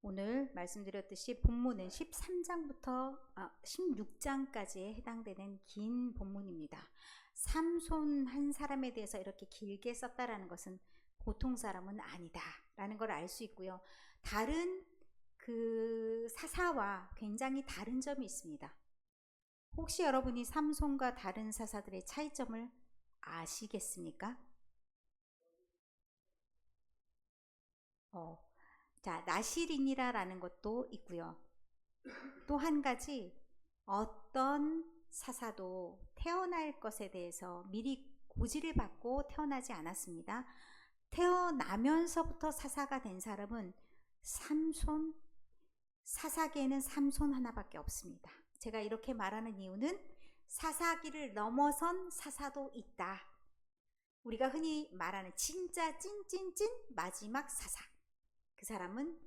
오늘 말씀드렸듯이 본문은 13장부터 16장까지에 해당되는 긴 본문입니다. 삼손 한 사람에 대해서 이렇게 길게 썼다라는 것은 보통 사람은 아니다라는 걸 알 수 있고요. 다른 그 사사와 굉장히 다른 점이 있습니다. 혹시 여러분이 삼손과 다른 사사들의 차이점을 아시겠습니까? 자, 나실인이라는 것도 있고요. 또 한 가지, 어떤 사사도 태어날 것에 대해서 미리 고지를 받고 태어나지 않았습니다. 태어나면서부터 사사가 된 사람은 삼손, 사사계에는 삼손 하나밖에 없습니다. 제가 이렇게 말하는 이유는 사사기를 넘어선 사사도 있다. 우리가 흔히 말하는 진짜 찐찐찐 마지막 사사, 그 사람은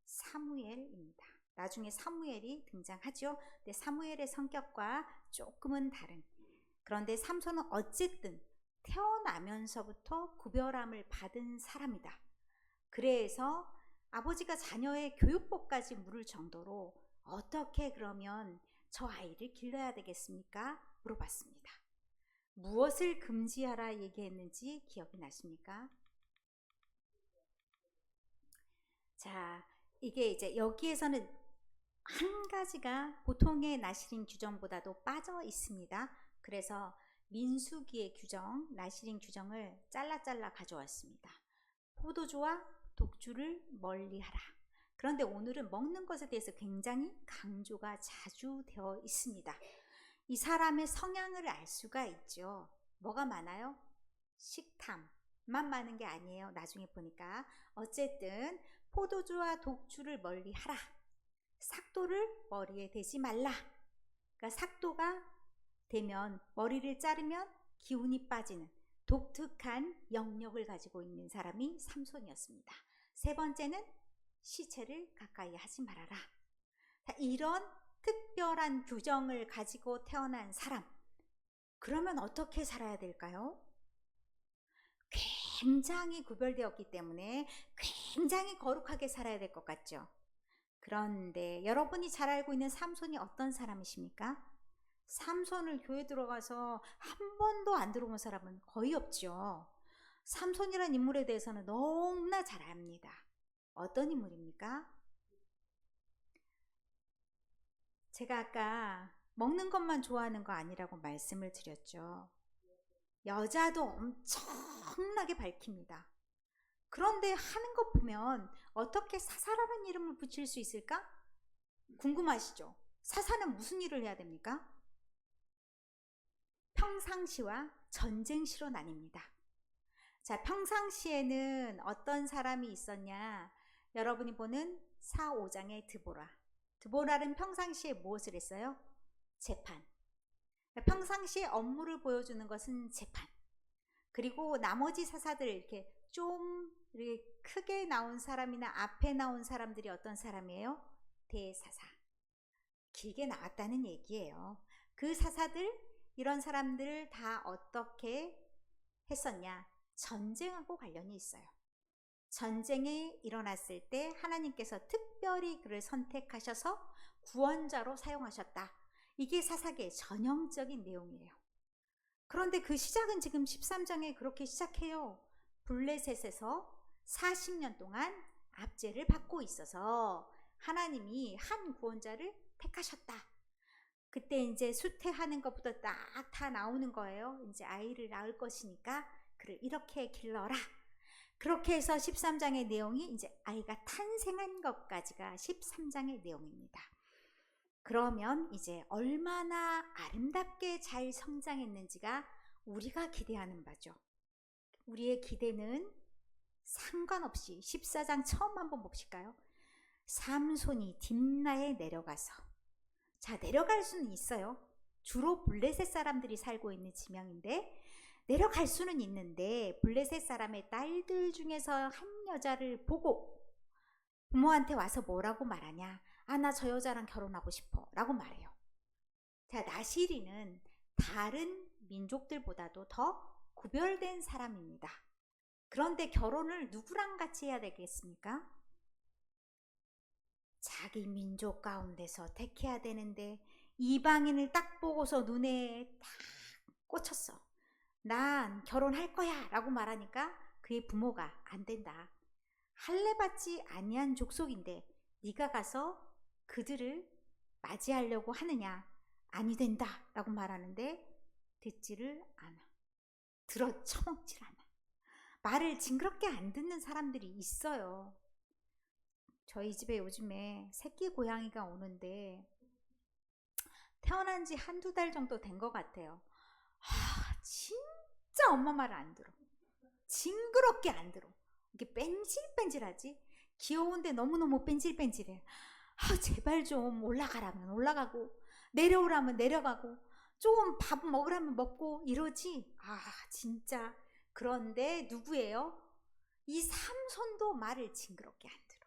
사무엘입니다. 나중에 사무엘이 등장하죠. 근데 사무엘의 성격과 조금은 다른. 그런데 삼손은 어쨌든 태어나면서부터 구별함을 받은 사람이다. 그래서 아버지가 자녀의 교육법까지 물을 정도로 어떻게 그러면 저 아이를 길러야 되겠습니까? 물어봤습니다. 무엇을 금지하라 얘기했는지 기억이 나십니까? 자, 이게 이제 여기에서는 한 가지가 보통의 나시린 규정보다도 빠져 있습니다. 그래서 민수기의 규정, 나시린 규정을 잘라 가져왔습니다. 포도주와 독주를 멀리하라. 그런데 오늘은 먹는 것에 대해서 굉장히 강조가 자주 되어 있습니다. 이 사람의 성향을 알 수가 있죠. 뭐가 많아요? 식탐만 많은 게 아니에요. 나중에 보니까. 어쨌든 포도주와 독주를 멀리하라. 삭도를 머리에 대지 말라. 그러니까 삭도가 되면 머리를 자르면 기운이 빠지는 독특한 영역을 가지고 있는 사람이 삼손이었습니다. 세 번째는 시체를 가까이 하지 말아라. 이런 특별한 규정을 가지고 태어난 사람, 그러면 어떻게 살아야 될까요? 굉장히 구별되었기 때문에 굉장히 거룩하게 살아야 될 것 같죠. 그런데 여러분이 잘 알고 있는 삼손이 어떤 사람이십니까? 삼손을 교회 들어가서 한 번도 안 들어본 사람은 거의 없죠. 삼손이라는 인물에 대해서는 너무나 잘 압니다. 어떤 인물입니까? 제가 아까 먹는 것만 좋아하는 거 아니라고 말씀을 드렸죠. 여자도 엄청나게 밝힙니다. 그런데 하는 것 보면 어떻게 사사라는 이름을 붙일 수 있을까? 궁금하시죠? 사사는 무슨 일을 해야 됩니까? 평상시와 전쟁시로 나뉩니다. 자, 평상시에는 어떤 사람이 있었냐? 여러분이 보는 4, 5장의 드보라는 평상시에 무엇을 했어요? 재판. 평상시에 업무를 보여주는 것은 재판. 그리고 나머지 사사들 이렇게 좀 이렇게 크게 나온 사람이나 앞에 나온 사람들이 어떤 사람이에요? 대사사. 길게 나왔다는 얘기예요. 그 사사들, 이런 사람들을 다 어떻게 했었냐? 전쟁하고 관련이 있어요. 전쟁이 일어났을 때 하나님께서 특별히 그를 선택하셔서 구원자로 사용하셨다. 이게 사사기의 전형적인 내용이에요. 그런데 그 시작은 지금 13장에 그렇게 시작해요. 블레셋에서 40년 동안 압제를 받고 있어서 하나님이 한 구원자를 택하셨다. 그때 이제 수태하는 것부터 딱 다 나오는 거예요. 이제 아이를 낳을 것이니까 그를 이렇게 길러라. 그렇게 해서 13장의 내용이 이제 아이가 탄생한 것까지가 13장의 내용입니다. 그러면 이제 얼마나 아름답게 잘 성장했는지가 우리가 기대하는 바죠. 우리의 기대는 상관없이 14장 처음 한번 봅실까요? 삼손이 딥나에 내려가서, 자, 내려갈 수는 있어요. 주로 블레셋 사람들이 살고 있는 지명인데 내려갈 수는 있는데 블레셋 사람의 딸들 중에서 한 여자를 보고 부모한테 와서 뭐라고 말하냐? 나 저 여자랑 결혼하고 싶어 라고 말해요. 자, 나시리는 다른 민족들보다도 더 구별된 사람입니다. 그런데 결혼을 누구랑 같이 해야 되겠습니까? 자기 민족 가운데서 택해야 되는데 이방인을 딱 보고서 눈에 딱 꽂혔어. 난 결혼할 거야 라고 말하니까 그의 부모가 안 된다. 할례받지 아니한 족속인데 네가 가서 그들을 맞이하려고 하느냐? 아니 된다 라고 말하는데 듣지를 않아. 들어 처먹질 않아. 말을 징그럽게 안 듣는 사람들이 있어요. 저희 집에 요즘에 새끼 고양이가 오는데 태어난 지 한두 달 정도 된 것 같아요. 진짜 엄마 말을 안 들어. 징그럽게 안 들어. 이게 뺀질뺀질하지? 귀여운데 너무너무 뺀질뺀질해. 제발 좀 올라가라면 올라가고 내려오라면 내려가고 좀 밥 먹으라면 먹고 이러지. 진짜. 그런데 누구예요? 이 삼손도 말을 징그럽게 안 들어.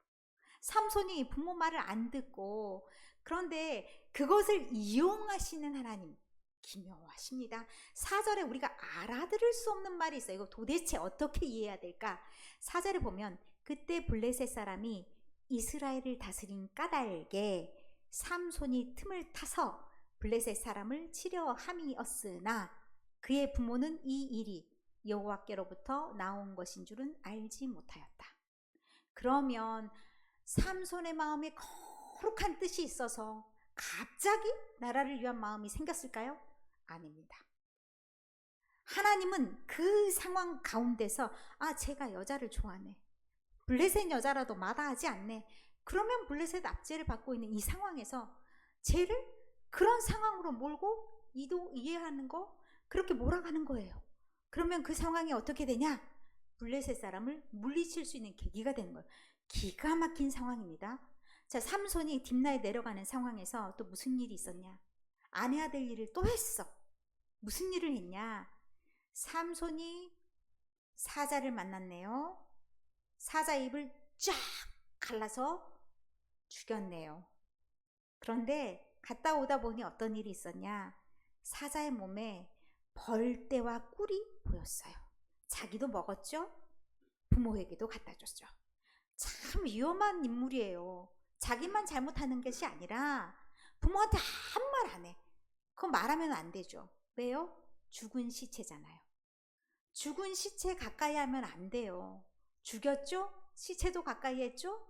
삼손이 부모 말을 안 듣고, 그런데 그것을 이용하시는 하나님 기묘하십니다. 4절에 우리가 알아들을 수 없는 말이 있어요. 이거 도대체 어떻게 이해해야 될까? 4절에 보면 그때 블레셋 사람이 이스라엘을 다스린 까닭에 삼손이 틈을 타서 블레셋 사람을 치려 함이었으나 그의 부모는 이 일이 여호와께로부터 나온 것인 줄은 알지 못하였다. 그러면 삼손의 마음에 거룩한 뜻이 있어서 갑자기 나라를 위한 마음이 생겼을까요? 아닙니다. 하나님은 그 상황 가운데서 제가 여자를 좋아하네. 블레셋 여자라도 마다하지 않네. 그러면 블레셋 압제를 받고 있는 이 상황에서 쟤를 그런 상황으로 몰고 이해하는 거, 그렇게 몰아가는 거예요. 그러면 그 상황이 어떻게 되냐? 블레셋 사람을 물리칠 수 있는 계기가 되는 거예요. 기가 막힌 상황입니다. 자, 삼손이 딥나에 내려가는 상황에서 또 무슨 일이 있었냐? 안 해야 될 일을 또 했어. 무슨 일을 했냐? 삼손이 사자를 만났네요. 사자 입을 쫙 갈라서 죽였네요. 그런데 갔다 오다 보니 어떤 일이 있었냐? 사자의 몸에 벌떼와 꿀이 보였어요. 자기도 먹었죠? 부모에게도 갖다 줬죠. 참 위험한 인물이에요. 자기만 잘못하는 것이 아니라 부모한테 아무 말 안 해. 그거 말하면 안 되죠. 왜요? 죽은 시체잖아요. 죽은 시체 가까이 하면 안 돼요. 죽였죠? 시체도 가까이 했죠?